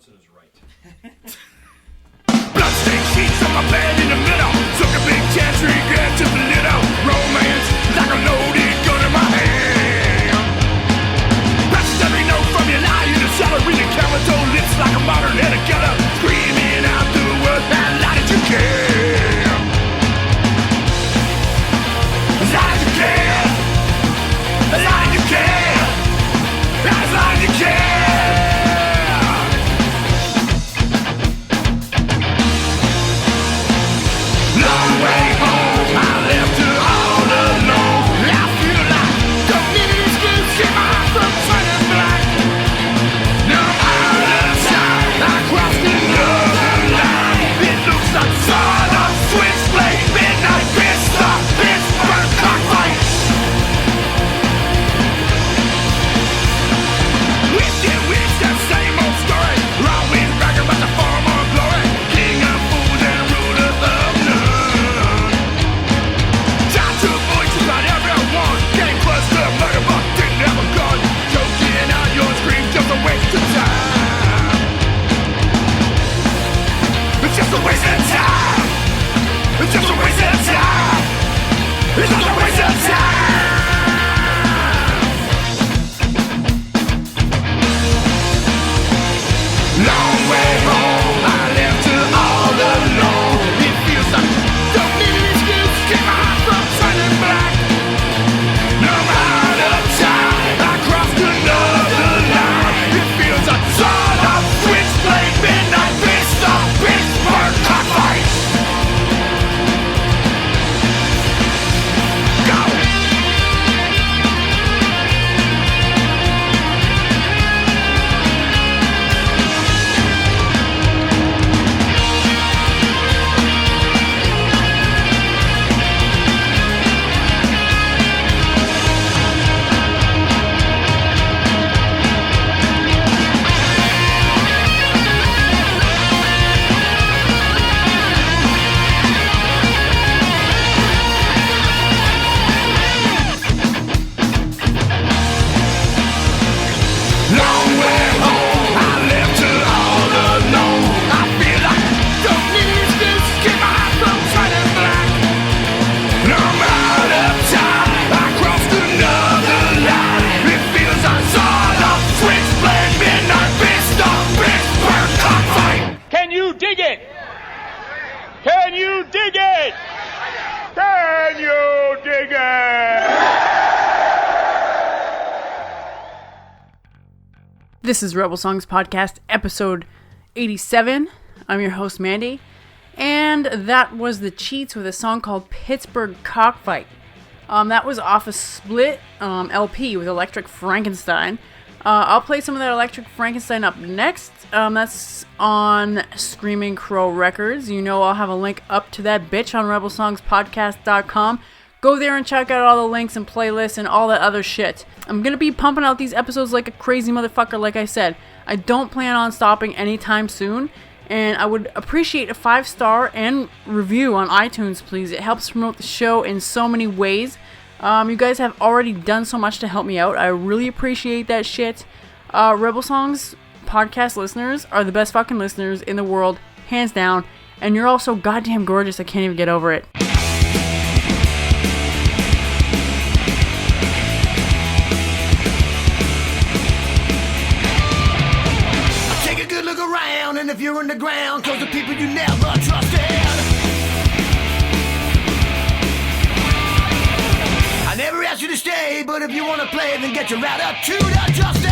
Johnson is right. Bloodstained sheets on my bed in the middle. Took a big chance, regret to the little. Romance like a loaded gun in my hand. Precious every note from your lie in the cellar. Reading comatose lips like a modern head of killer. Screaming out the word, how lie did you care? Lie did you care? Lie did you care? Lie did you care? Long way home, I left her all alone. I feel like don't need an excuse, keep my heart from turning black. Now I'm out of time, I crossed another line. It looks like sawdust, switchblade, midnight pistol, Pittsburgh cockfight. Wish that same old story. Always bragging about the farm on glory. King of fools and ruler of none. Time to voice about everyone. Game buster, murder buck, didn't have a gun. Choking out your screams, just a waste of time. It's just a waste of time. It's just a waste of time. It's just a waste of time. Long way home, I left her all alone. It feels like don't need an excuse, keep my heart from turning black. Now I'm out of time, I crossed another line. It feels like sawdust, switchblade, midnight pistol, Pittsburgh cockfight. Go! Long way home, I left her all alone. I feel like don't need an excuse, keep my heart from turning black. Now I'm out of time, I crossed another line. It feels like sawdust, switchblade, midnight pistol, Pittsburgh cockfight. Can you dig it? Can you dig it? Can you dig it? This is Rebel Songs Podcast, episode 87. I'm your host, Mandy. And that was The Cheats with a song called Pittsburgh Cockfight. That was off a Split LP with Electric Frankenstein. I'll play some of that Electric Frankenstein up next. That's on Screaming Crow Records. You know I'll have a link up to that bitch on rebelsongspodcast.com. Go there and check out all the links and playlists and all that other shit. I'm going to be pumping out these episodes like a crazy motherfucker, like I said. I don't plan on stopping anytime soon. And I would appreciate a 5-star and review on iTunes, please. It helps promote the show in so many ways. You guys have already done so much to help me out. I really appreciate that shit. Rebel Songs podcast listeners are the best fucking listeners in the world, hands down. And you're all so goddamn gorgeous, I can't even get over it. Take a good look around, and if you're in the ground, cause the people you never trusted. I never asked you to stay, but if you wanna play, then get your attitude adjusted.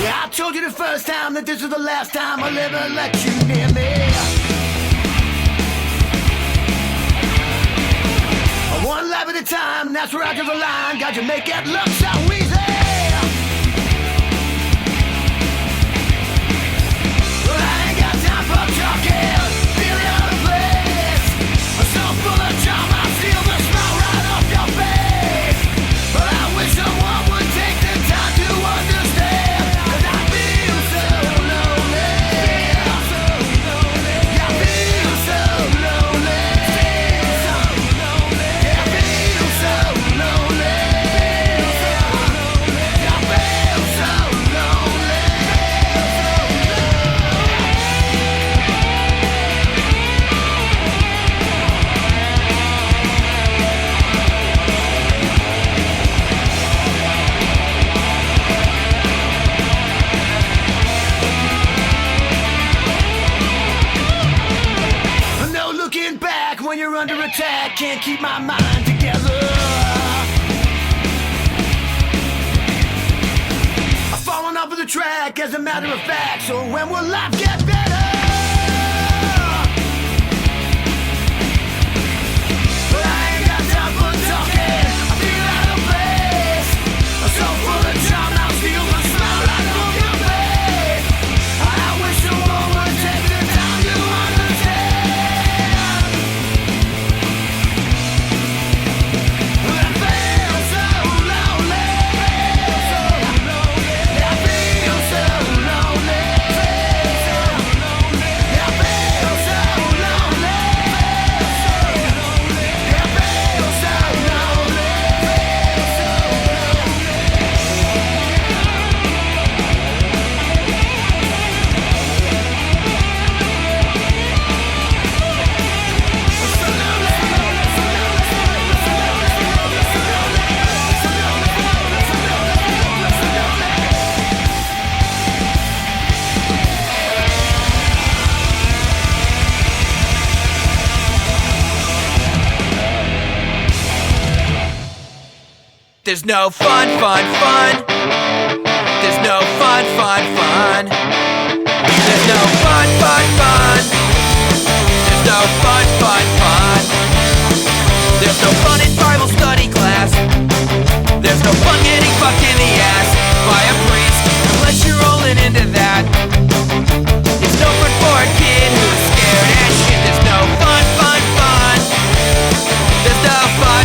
Yeah, I told you the first time that this is the last time I'll ever let you near me. One life at a time, that's where I draw the line. Got to make it look so easy. Well, I ain't got time for talking. Feeling out of place. I'm so full of charm, I feel the smile right off your face. But I wish someone would take the time to understand. 'Cause I feel so lonely. I feel so lonely. I feel so lonely. keep my mind together. I've fallen off of the track as a matter of fact, so when will life get better? But I ain't got time for talking. I feel out of place. I'm so full of charm, I'll steal my smile right off your face. I wish someone would take the time to understand. But I feel so lonely, so lonely. I feel so lonely, so lonely. I feel so lonely, so lonely. I feel so lonely, so There's no fun. There's no fun. There's no fun. There's no fun. There's no fun in Bible study class. There's no fun getting fucked in the ass by a priest, unless you're rolling into that. It's no fun for a kid who's scared as shit. There's no fun. There's no fun.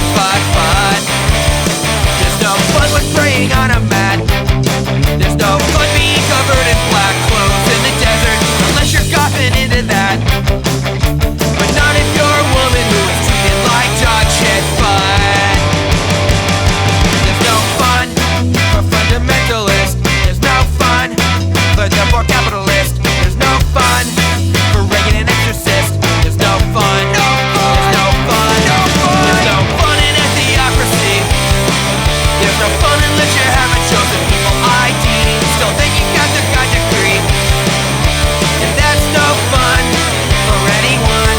There's no fun with praying on a mat. There's no fun being covered in black clothes in the desert, unless you're coughing into that. But not if you're a woman who is treated like dog shit fun. There's no fun for fundamentalists. There's no fun for the poor capitalist. There's no fun for Reagan and Exorcist. There's no fun. There's no fun. There's no fun in a theocracy. There's no fun unless you haven't chosen people ID. Still think you got the God degree, and that's no fun for anyone.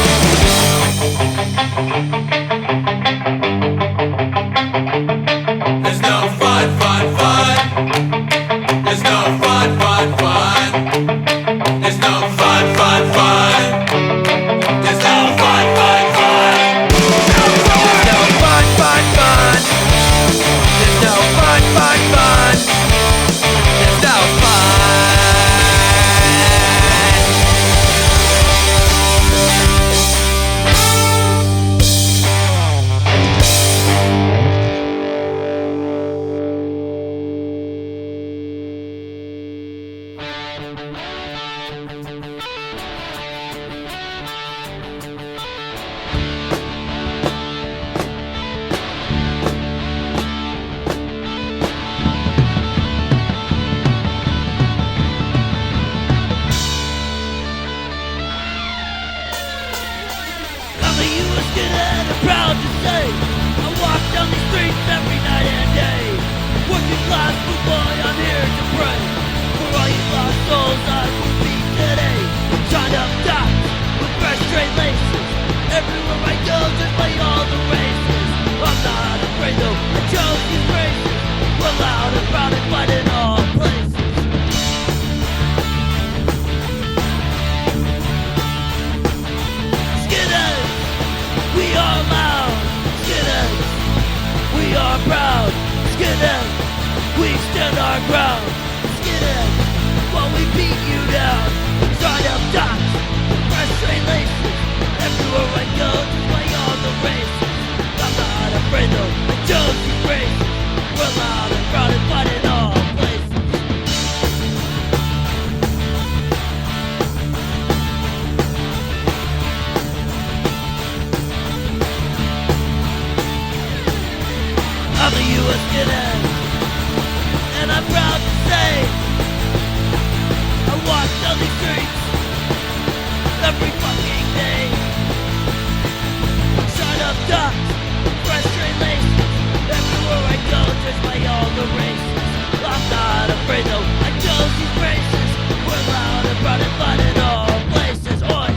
There's no fun. There's no fun. There's no fun. There's no fun. There's no fun. There's no fun. There's no fun. I'm a U.S. kid, I'm proud to say I walk down the streets every night and day. Working class blue boy, I'm here to pray for all you lost souls I will be today. Tied up dots with fresh straight laces. Everywhere I go, just play all the races. I'm not afraid though, I chose these races. We're loud and proud and fight in all places. Skinheads, we are loud. Skinheads, we are proud. Skinheads, we stand our ground. Skinheads, while we beat you down. Tied up dots, fresh straight laces. Everywhere I go, just play all the races. I'm not afraid though, I chose these races. We're loud and proud and fight in all places. I'm a U.S. kid, and I'm proud to say I walk down these streets every fucking day. Shut up ducks, fresh straight laces. Everywhere I go, just play all the races. I'm not afraid though, I chose these races. We're loud and proud and fun in all places. Oi!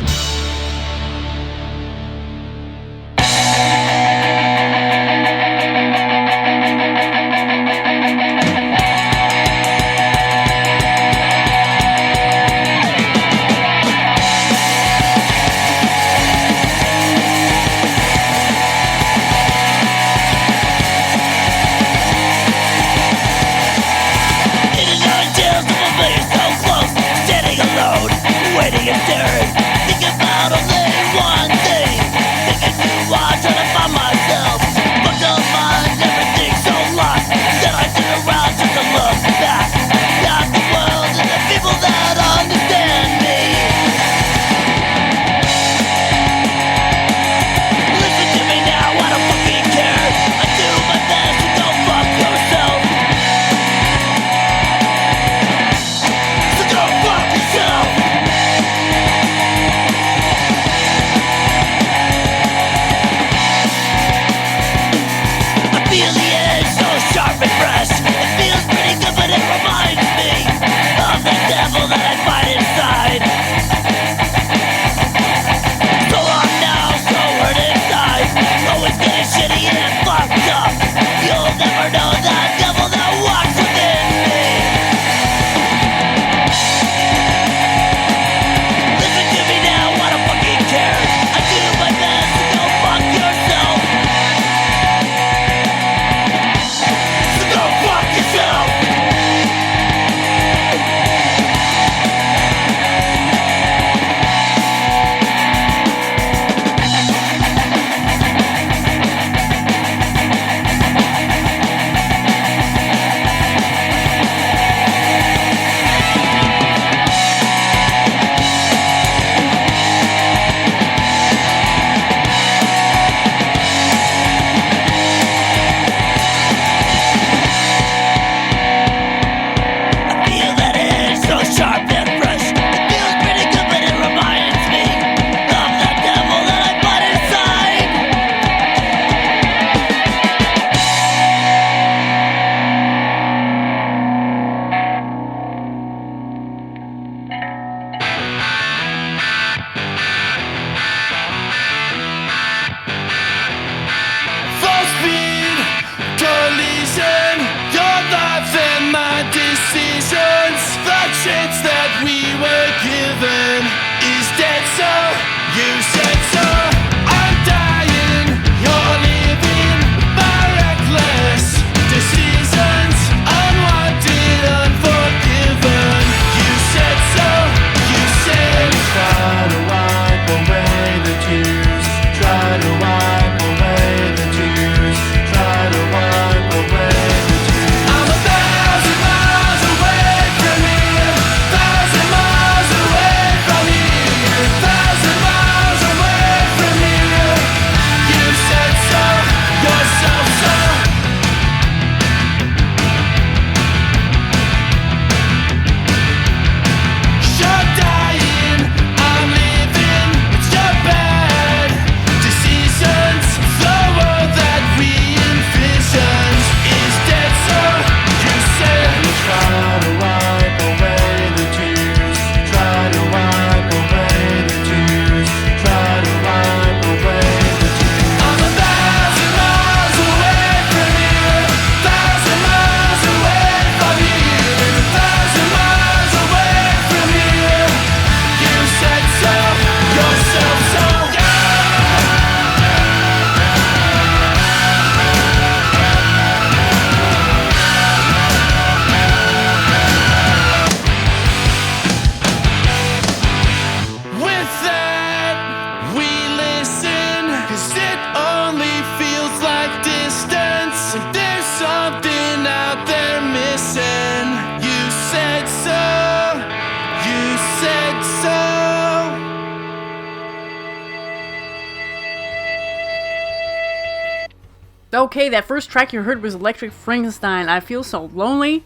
Okay, that first track you heard was Electric Frankenstein. I Feel So Lonely.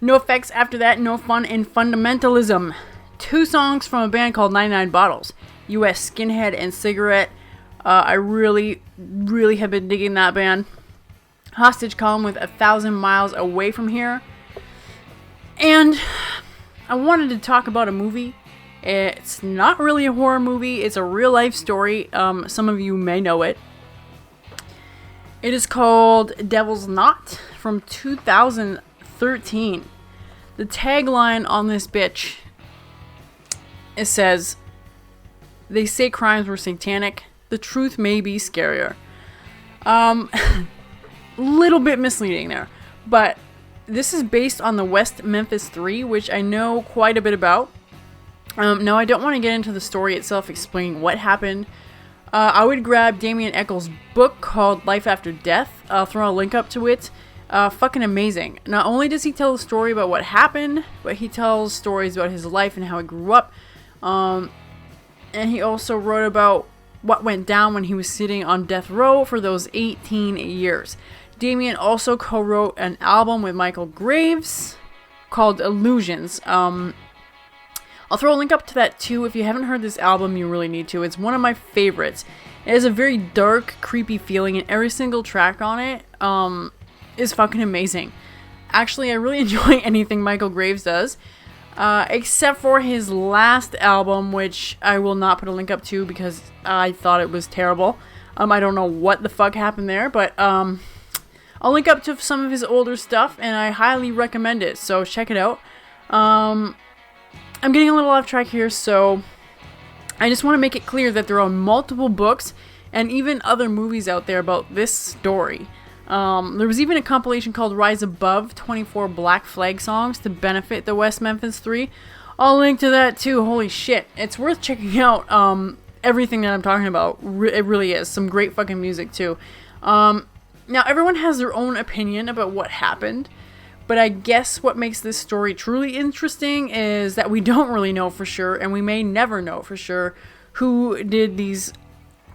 No Effects after that, No Fun and Fundamentalism. 2 songs from a band called 99 Bottles. US Skinhead and Cigarette. I really have been digging that band. Hostage Calm with 1,000 Miles Away From Here. And I wanted to talk about a movie. It's not really a horror movie. It's a real life story. Some of you may know it. It is called Devil's Knot from 2013. The tagline on this bitch, it says, "They say crimes were satanic. The truth may be scarier." Little bit misleading there, but this is based on the West Memphis 3, which I know quite a bit about. Now, I don't want to get into the story itself, explaining what happened. I would grab Damien Echols' book called Life After Death. I'll throw a link up to it. Fucking amazing. Not only does he tell a story about what happened, but he tells stories about his life and how he grew up. And he also wrote about what went down when he was sitting on death row for those 18 years. Damien also co-wrote an album with Michael Graves called Illusions. I'll throw a link up to that too. If you haven't heard this album, you really need to. It's one of my favorites. It has a very dark, creepy feeling, and every single track on it is fucking amazing. Actually, I really enjoy anything Michael Graves does, except for his last album, which I will not put a link up to because I thought it was terrible. I don't know what the fuck happened there, but I'll link up to some of his older stuff, and I highly recommend it, so check it out. I'm getting a little off track here, so I just want to make it clear that there are multiple books and even other movies out there about this story. There was even a compilation called Rise Above, 24 Black Flag songs to benefit the West Memphis 3. I'll link to that too. Holy shit. It's worth checking out everything that I'm talking about. It really is. Some great fucking music too. Now, everyone has their own opinion about what happened. But I guess what makes this story truly interesting is that we don't really know for sure, and we may never know for sure, who did these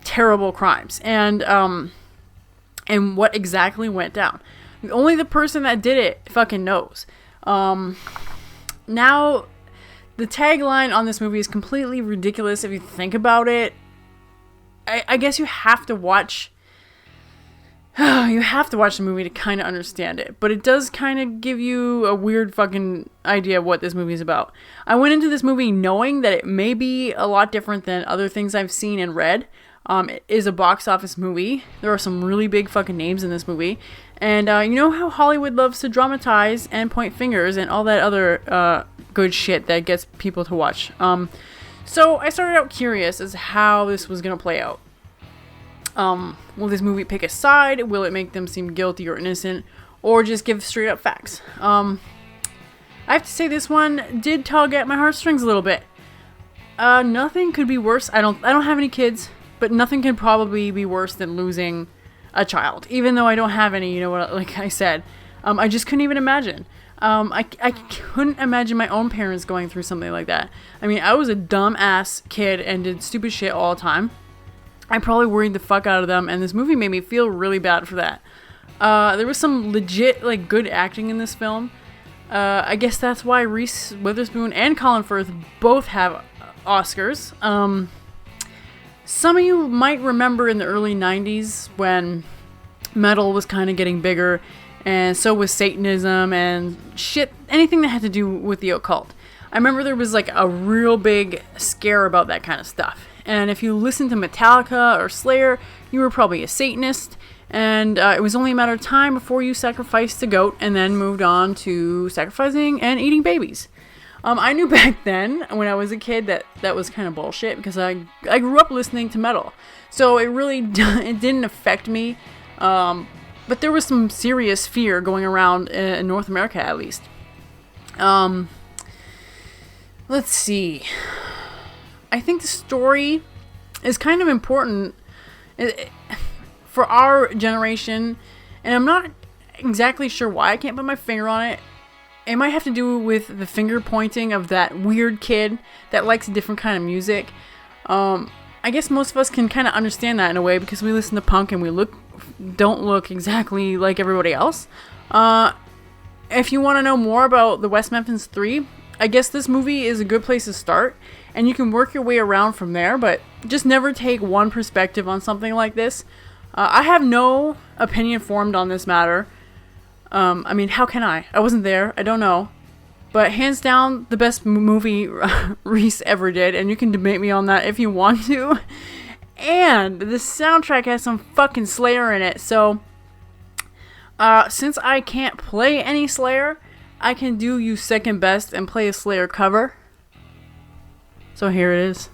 terrible crimes and what exactly went down. Only the person that did it fucking knows. Now, the tagline on this movie is completely ridiculous if you think about it. I guess you have to watch... You have to watch the movie to kind of understand it, but it does kind of give you a weird fucking idea of what this movie is about. I went into this movie knowing that it may be a lot different than other things I've seen and read. It is a box office movie. There are some really big fucking names in this movie. And you know how Hollywood loves to dramatize and point fingers and all that other good shit that gets people to watch. So I started out curious as to how this was going to play out. Will this movie pick a side? Will it make them seem guilty or innocent? Or just give straight up facts? I have to say this one did tug at my heartstrings a little bit. Nothing could be worse. I don't have any kids, but nothing can probably be worse than losing a child. Even though I don't have any, you know what, like I said. I just couldn't even imagine. I couldn't imagine my own parents going through something like that. I mean, I was a dumb ass kid and did stupid shit all the time. I probably worried the fuck out of them, and this movie made me feel really bad for that. There was some legit, like, good acting in this film. I guess that's why Reese Witherspoon and Colin Firth both have Oscars. Some of you might remember in the early 90s when metal was kind of getting bigger, and so was Satanism and shit, anything that had to do with the occult. I remember there was, like, a real big scare about that kind of stuff. And if you listen to Metallica or Slayer, you were probably a Satanist. And it was only a matter of time before you sacrificed a goat and then moved on to sacrificing and eating babies. I knew back then, when I was a kid, that was kind of bullshit because I grew up listening to metal. So it really it didn't affect me. But there was some serious fear going around in North America, at least. Let's see. I think the story is kind of important for our generation, and I'm not exactly sure why. I can't put my finger on it. It might have to do with the finger pointing of that weird kid that likes a different kind of music. I I guess most of us can kind of understand that in a way because we listen to punk and we don't look exactly like everybody else. If you want to know more about the West Memphis 3, I guess this movie is a good place to start, and you can work your way around from there, but just never take one perspective on something like this. I have no opinion formed on this matter. I mean, how can I? I wasn't there. I don't know. But hands down, the best movie Reese ever did, and you can debate me on that if you want to. And the soundtrack has some fucking Slayer in it, so since I can't play any Slayer, I can do you second best and play a Slayer cover. So here it is.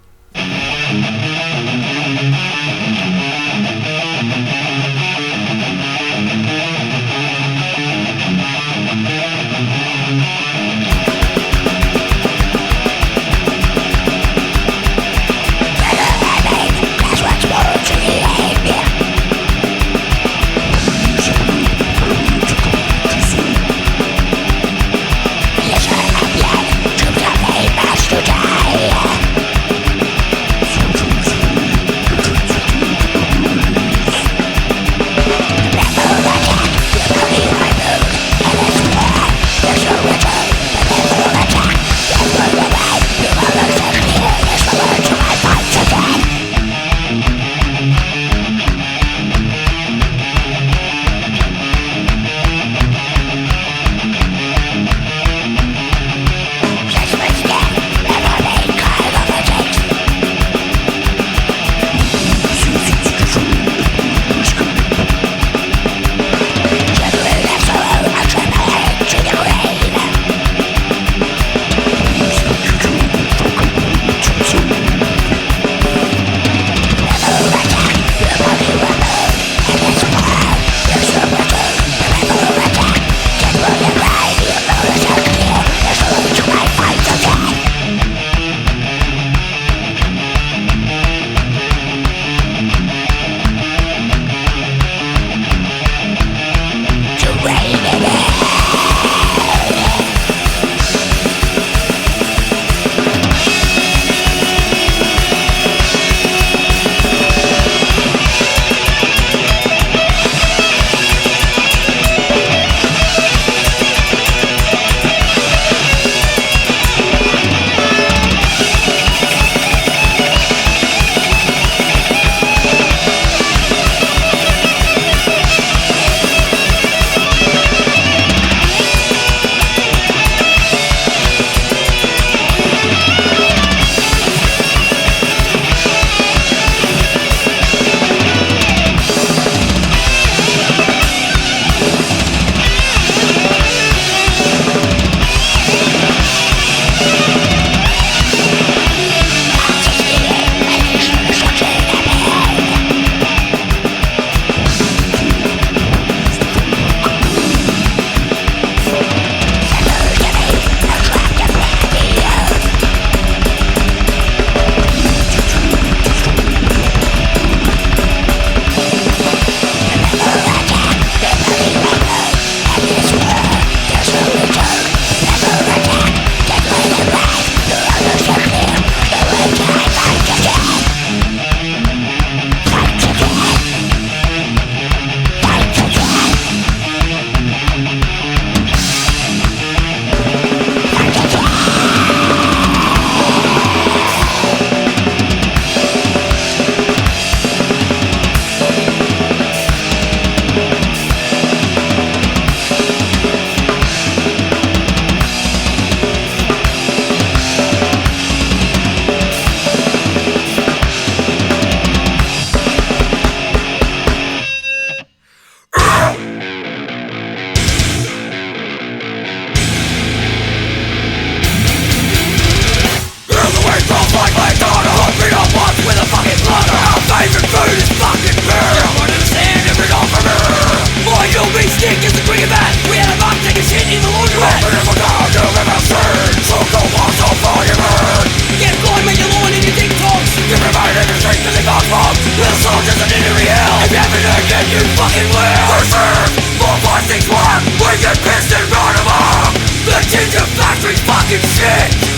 Shit!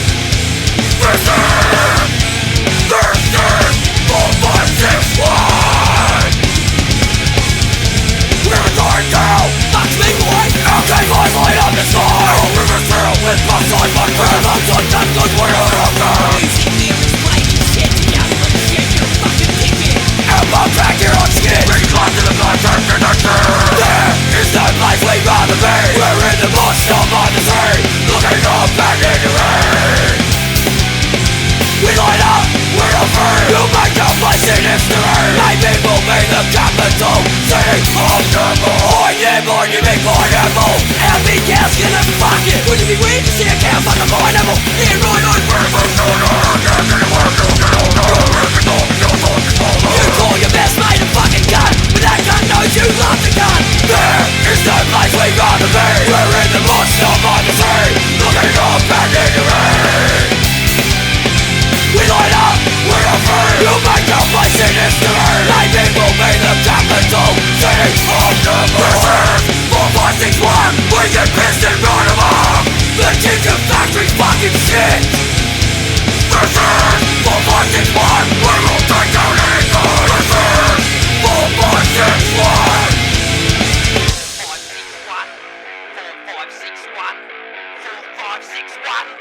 This is capital city of devil. More you make more devil. LB Cal's gonna fuck it. Would you be weird to see a cow fuck a boy devil? Leroy on you call your best mate a fucking gun, but that gun knows you love the gun. There is no place we'd rather be. We're in the monster by the sea, looking up and into rain. We light up, we're afraid. You make our place in history. Lightning will be the capital city of the world. 4561, we get pissed and run amok. The chicken factory's fucking shit. This is 4561, we will take down any good. This is 4561. 4561.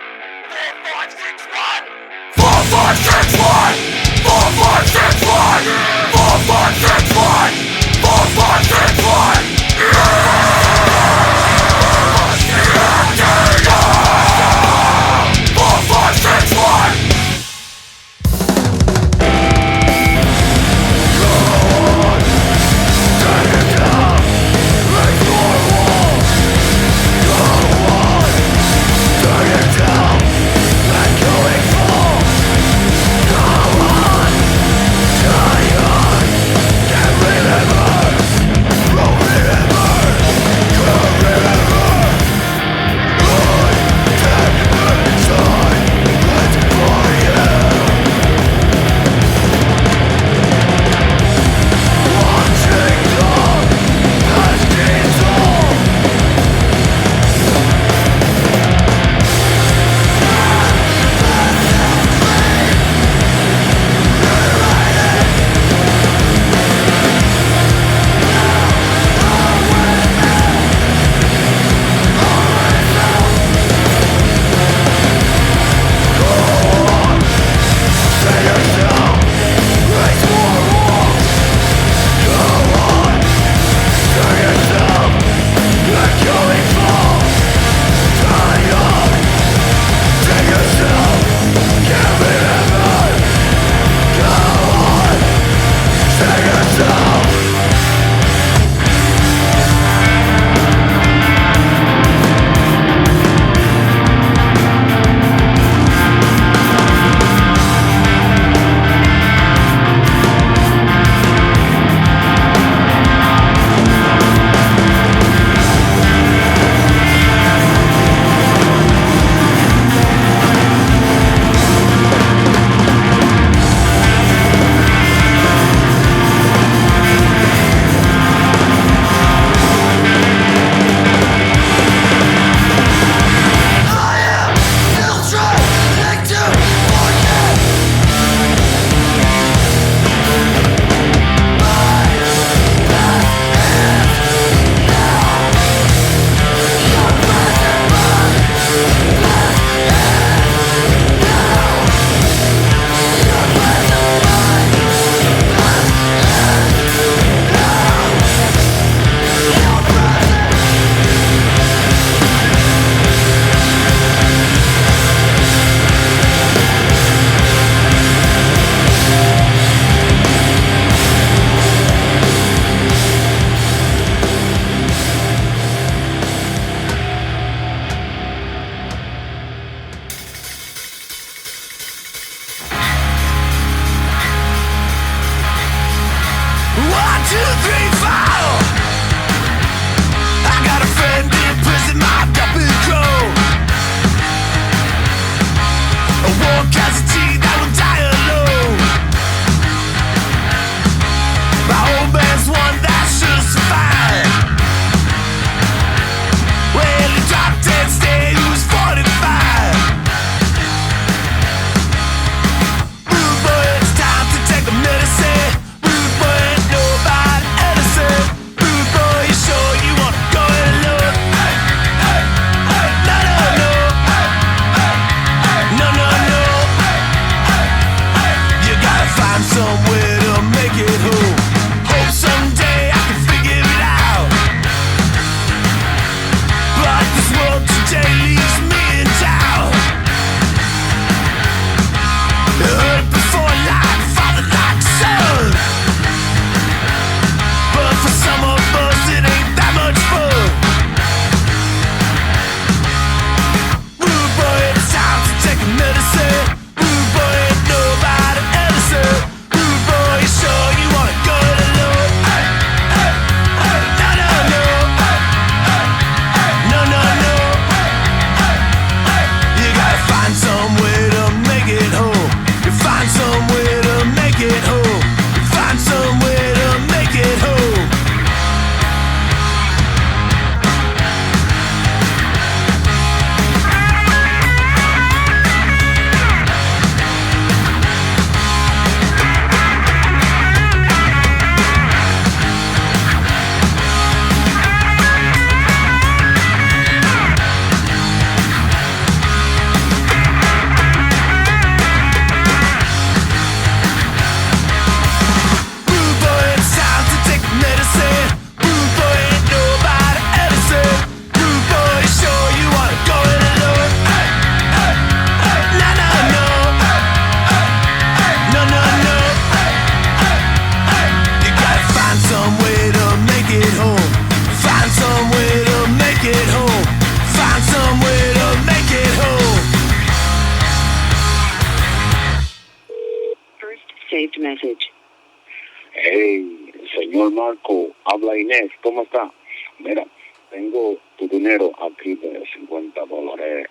señor Marco. Habla Inés, ¿cómo está? Mira, tengo tu dinero aquí de $50.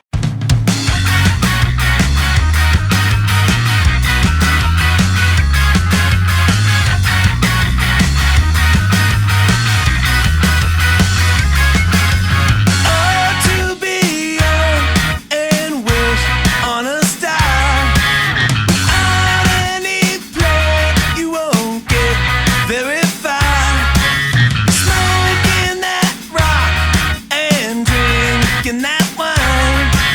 Smoking that rock and drinking that wine.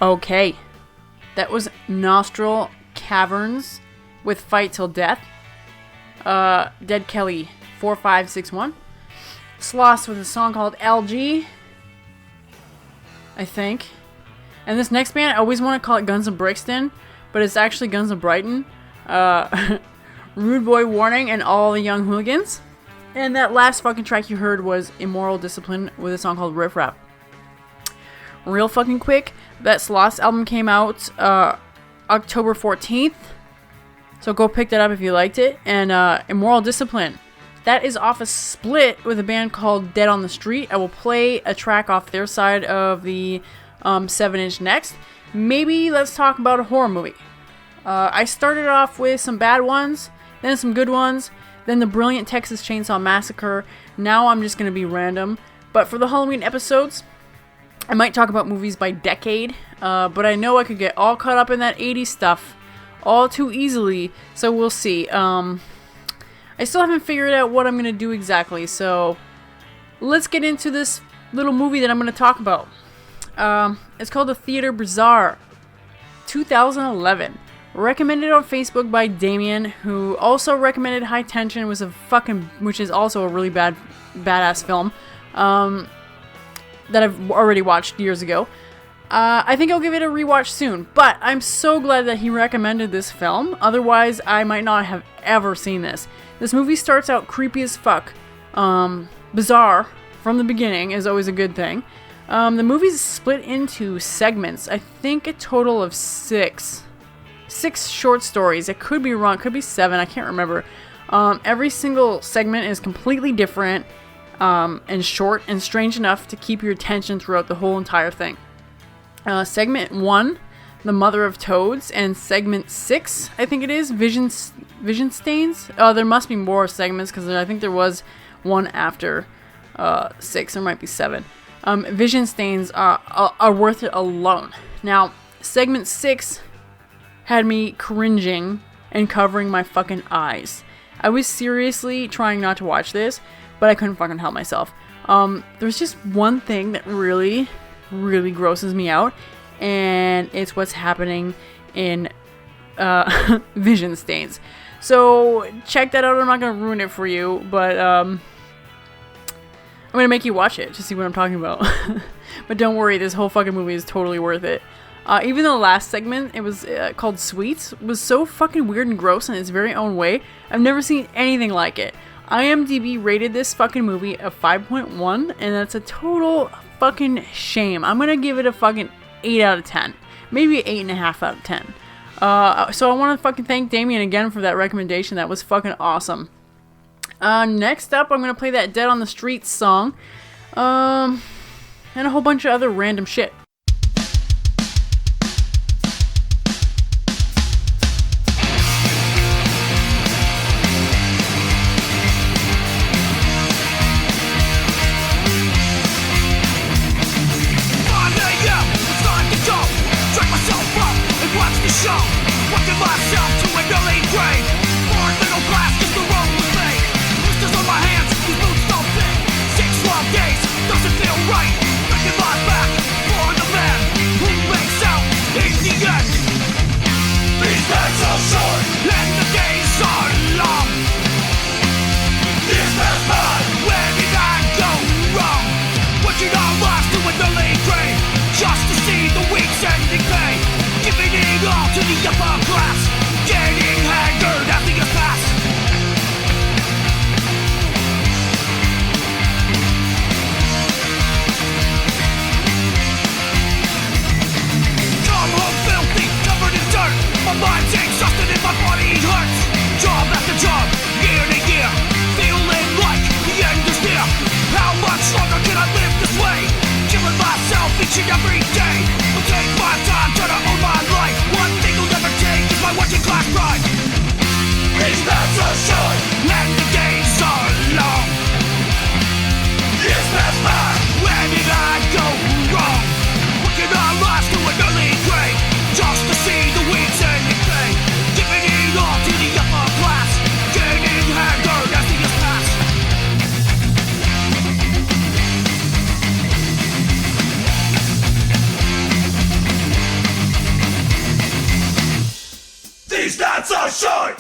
Okay. That was Nostril Caverns with Fight Till Death. Dead Kelly 4561. Sloss with a song called LG, I think. And this next band, I always want to call it Guns of Brixton, but it's actually Guns of Brighton. Rude Boy Warning and All the Young Hooligans. And that last fucking track you heard was Immoral Discipline with a song called Riff Rap. Real fucking quick, that Sloss album came out October 14th. So go pick that up if you liked it. And Immoral Discipline. That is off a split with a band called Dead on the Street. I will play a track off their side of the 7-inch next. Maybe let's talk about a horror movie. I started off with some bad ones, then some good ones, then the brilliant Texas Chainsaw Massacre. Now I'm just going to be random. But for the Halloween episodes, I might talk about movies by decade. But I know I could get all caught up in that 80s stuff all too easily. So we'll see. I still haven't figured out what I'm going to do exactly. So let's get into this little movie that I'm going to talk about. It's called The Theater Bazaar, 2011. Recommended on Facebook by Damien, who also recommended High Tension, which is also a really badass film that I've already watched years ago. I think I'll give it a rewatch soon, but I'm so glad that he recommended this film. Otherwise, I might not have ever seen this. This movie starts out creepy as fuck. Bizarre from the beginning is always a good thing. The movie's split into segments. I think a total of six short stories. It could be wrong, could be 7, I can't remember. Every single segment is completely different and short and strange enough to keep your attention throughout the whole entire thing. Segment 1, The Mother of Toads, and segment 6, I think it is, Vision Stains. There must be more segments because I think there was one after 6, there might be 7. Vision Stains are worth it alone. Now, segment 6 had me cringing and covering my fucking eyes. I was seriously trying not to watch this, but I couldn't fucking help myself. There's just one thing that really, really grosses me out, and it's what's happening in Vision Stains. So check that out. I'm not gonna ruin it for you, but I'm gonna make you watch it to see what I'm talking about. But don't worry, this whole fucking movie is totally worth it. Even the last segment, it was called Sweets, was so fucking weird and gross in its very own way. I've never seen anything like it. IMDb rated this fucking movie a 5.1, and that's a total fucking shame. I'm gonna give it a fucking 8 out of 10. Maybe 8.5 out of 10. So I want to fucking thank Damien again for that recommendation. That was fucking awesome. Next up, I'm gonna play that Dead on the Street song. And a whole bunch of other random shit. Doesn't feel right. Breaking my back.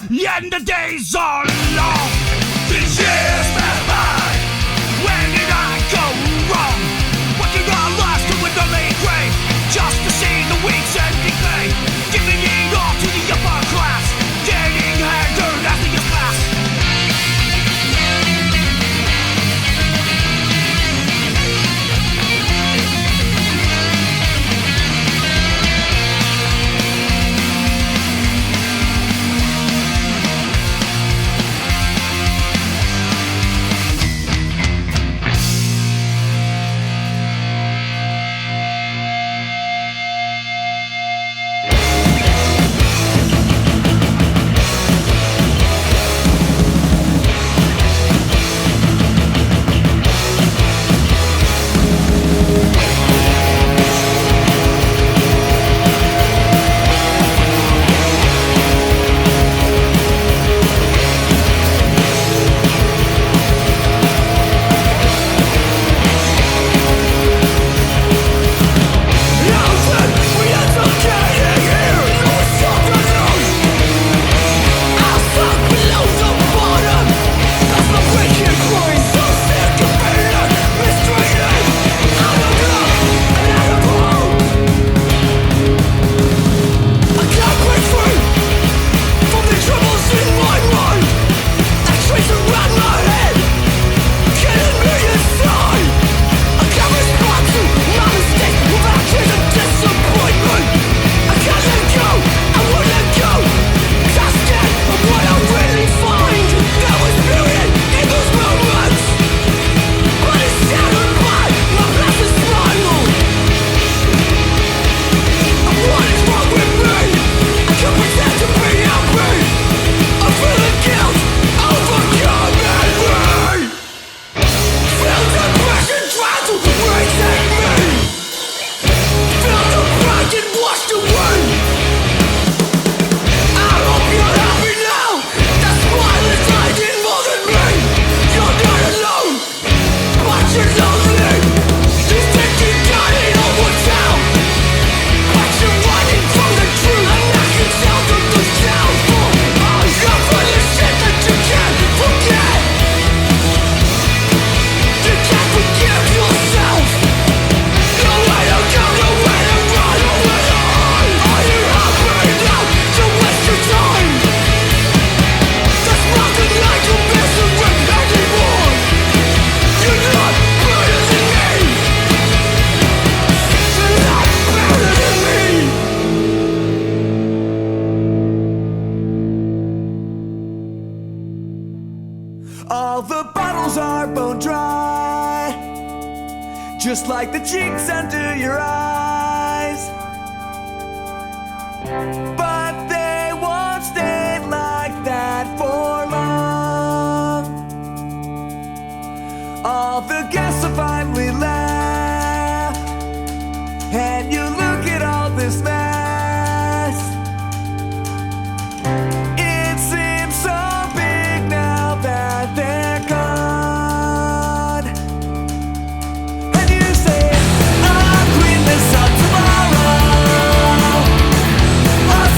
and the days are long. These years behind, when did I go wrong? Working our lives to an early grave, just to see the weeds and decay, giving it all to the upper class, getting haggard as the years pass. All the bottles are bone dry, just like the cheeks under your eyes. But they won't stay like that for long. All the guests have finally left, and you look at all this mess. It seems so big now that they're gone. And you say, I'll clean this up tomorrow. I'll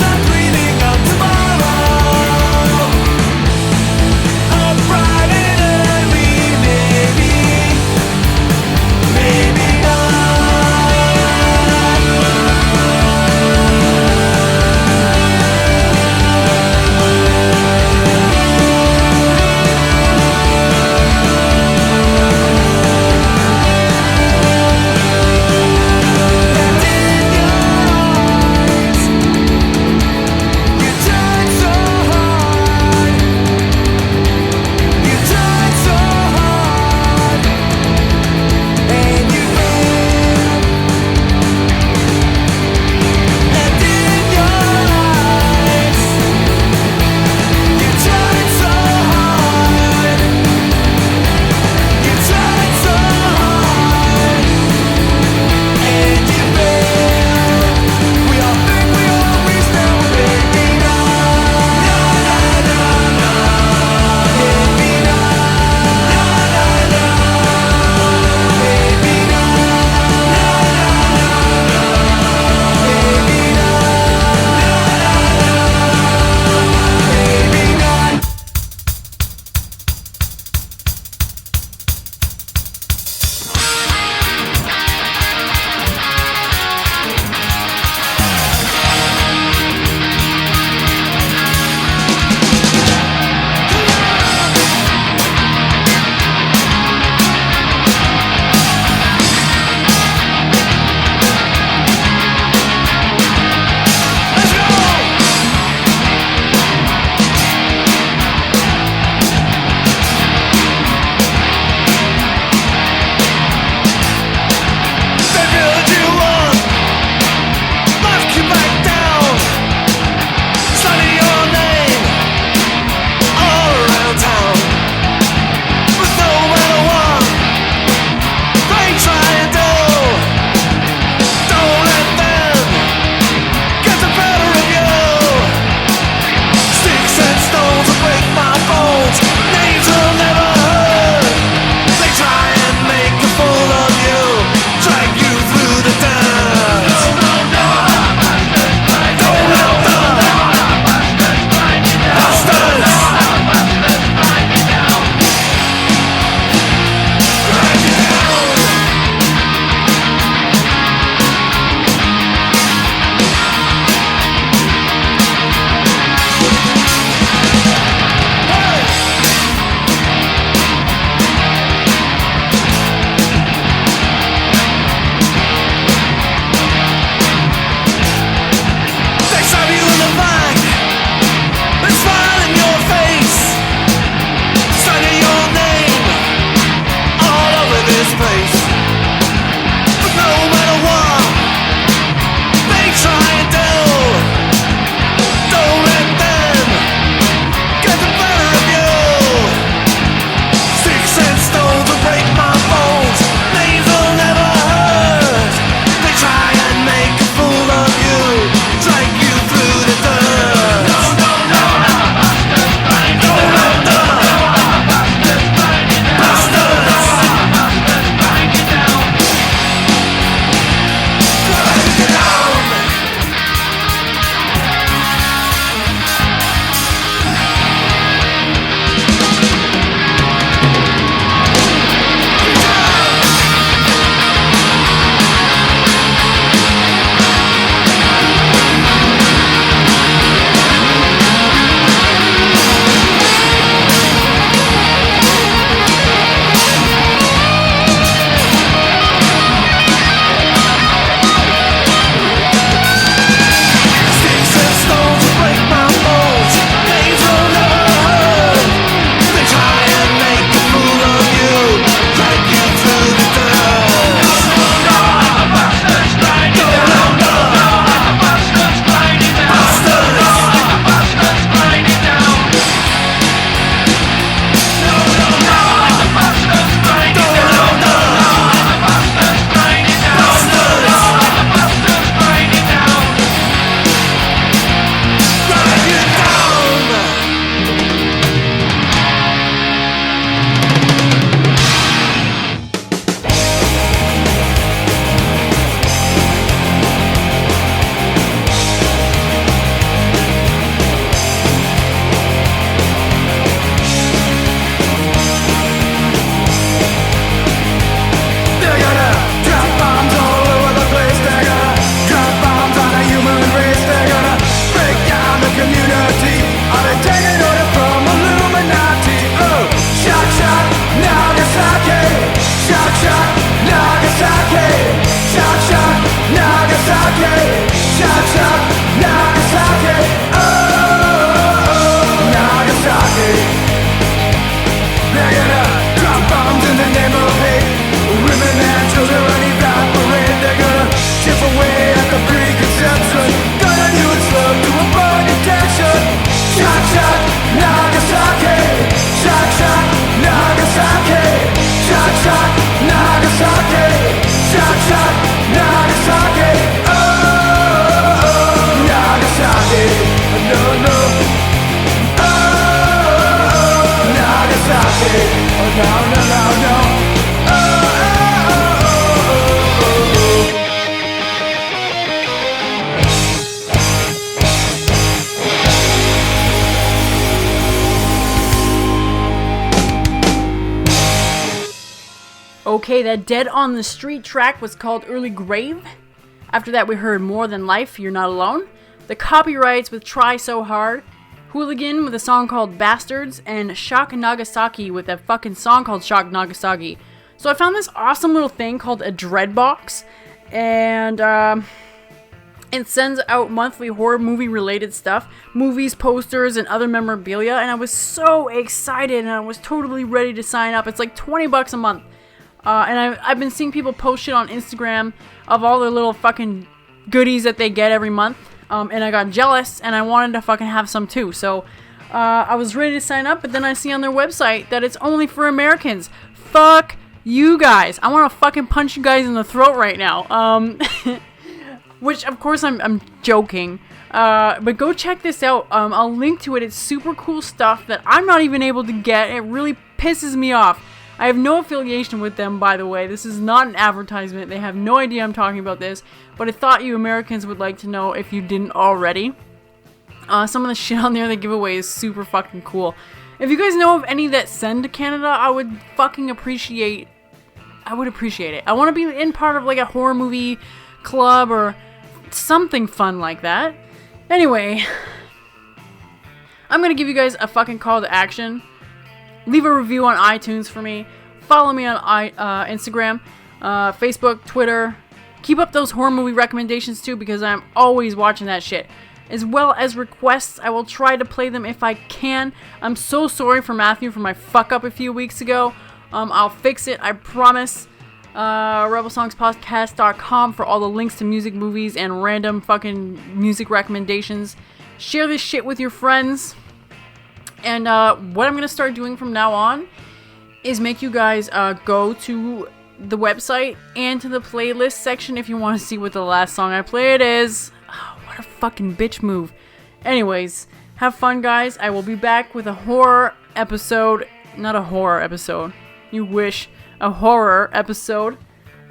Okay, that Dead on the Street track was called Early Grave. After that, we heard More Than Life, You're Not Alone. The Copyrights with Try So Hard. Hooligan with a song called Bastards. And Shock Nagasaki with a fucking song called Shock Nagasaki. So I found this awesome little thing called a Dreadbox. And it sends out monthly horror movie related stuff. Movies, posters, and other memorabilia. And I was so excited and I was totally ready to sign up. It's like $20 a month. And I've been seeing people post shit on Instagram of all their little fucking goodies that they get every month. And I got jealous and I wanted to fucking have some too. So I was ready to sign up, but then I see on their website that it's only for Americans. Fuck you guys. I want to fucking punch you guys in the throat right now. Which, of course, I'm joking. But go check this out. I'll link to it. It's super cool stuff that I'm not even able to get. It really pisses me off. I have no affiliation with them, by the way. This is not an advertisement. They have no idea I'm talking about this. But I thought you Americans would like to know if you didn't already. Some of the shit on there they give away is super fucking cool. If you guys know of any that send to Canada, I would fucking appreciate it. I want to be in part of like a horror movie club or something fun like that. Anyway, I'm going to give you guys a fucking call to action. Leave a review on iTunes for me. Follow me on Instagram, Facebook, Twitter. Keep up those horror movie recommendations too, because I'm always watching that shit. As well as requests, I will try to play them if I can. I'm so sorry for Matthew for my fuck up a few weeks ago. I'll fix it, I promise. RebelSongsPodcast.com for all the links to music, movies, and random fucking music recommendations. Share this shit with your friends. And what I'm going to start doing from now on is make you guys go to the website and to the playlist section if you want to see what the last song I played is. Oh, what a fucking bitch move. Anyways, have fun, guys. I will be back with a horror episode. Not a horror episode. You wish. A horror episode.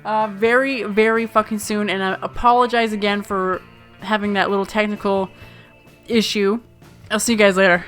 Very, very fucking soon. And I apologize again for having that little technical issue. I'll see you guys later.